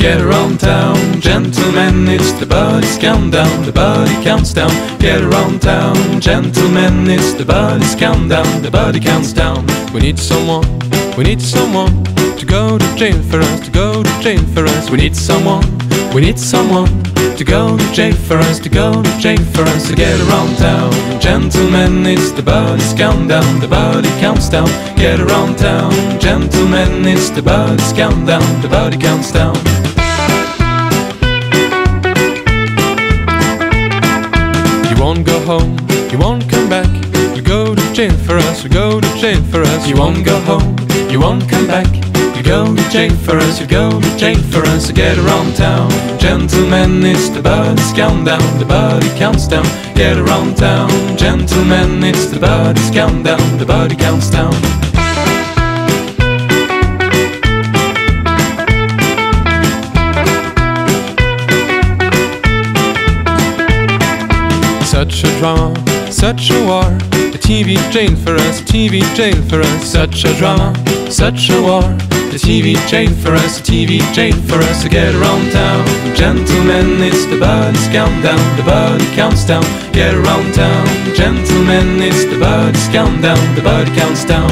Get around town, gentlemen, it's the Buddy's countdown. The Buddy counts down. Get around town, gentlemen, it's the Buddy's countdown. The Buddy counts down. We need someone to go to jail for us, to go to jail for us. We need someone to go to jail for us, to go to jail for us. So get around town, gentlemen, it's the Buddy's countdown. The Buddy counts down. Get around town, gentlemen, it's the Buddy's countdown. The Buddy counts down. You won't go home, you won't come back. You go to jail for us, you go to jail for us. You won't go home, you won't come back. You go to jail for us, you go to jail for us. So get around town, gentlemen, it's the Buddy's countdown. The Buddy counts down. Get around town, gentlemen, it's the Buddy's countdown. The Buddy counts down. Such a drama, such a war, a TV jail for us, a TV jail for us. Such a drama, such a war, a TV jail for us, a TV jail for us. So get around town, gentlemen, it's the Buddy's countdown. The Buddy counts down. Get around town, gentlemen, it's the Buddy's countdown. The Buddy counts down.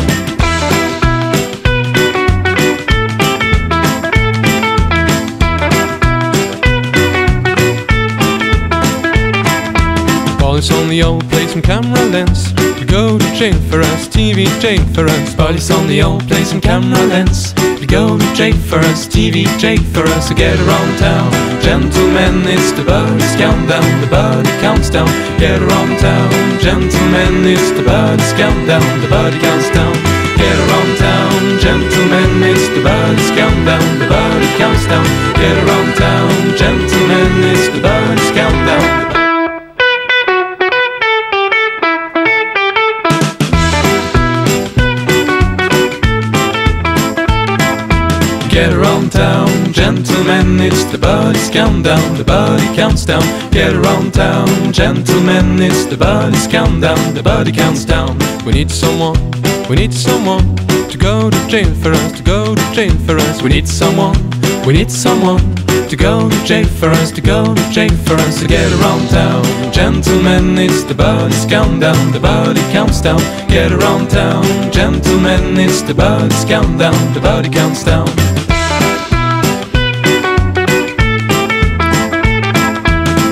Police on the old place and camera lens. You go to jail for us, TV jail for us. Police on the old place and camera lens. You go to jail for us, TV jail for us. So get around town, gentlemen, it's the Buddy's countdown. The Buddy counts down. Get around town, gentlemen, it's the Buddy's countdown. The Buddy counts down. Get around town, gentlemen, it's the Buddy's countdown. The Buddy counts down. Get around town, gentlemen, it's the Buddy's countdown. Get around town, gentlemen, it's the Buddy's countdown. The Buddy counts down. Get around town, gentlemen, it's the Buddy's countdown. The Buddy counts down. We need someone to go to jail for us, to go to jail for us. We need someone to go to jail for us, to go to jail for us. So get around town, gentlemen, it's the Buddy's countdown. The Buddy counts down. Get around town, gentlemen, it's the Buddy's countdown. The Buddy counts down.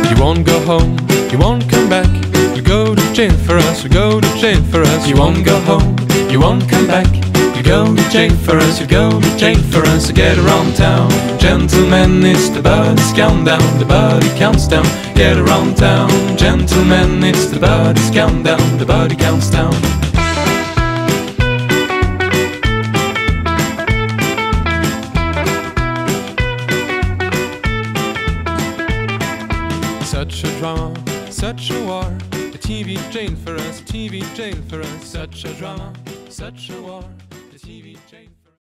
You won't go home, you won't come back. You go to jail for us, you go to jail for us. You won't go home, you won't come back. You go to jail for us, you go to jail for us. So get around town, gentlemen, it's the Buddy's countdown. The Buddy counts down. Get around town, gentlemen, it's the Buddy's countdown. The Buddy counts down. Such a drama, such a war, a TV jail for us, a TV jail for us. Such a drama, such a war.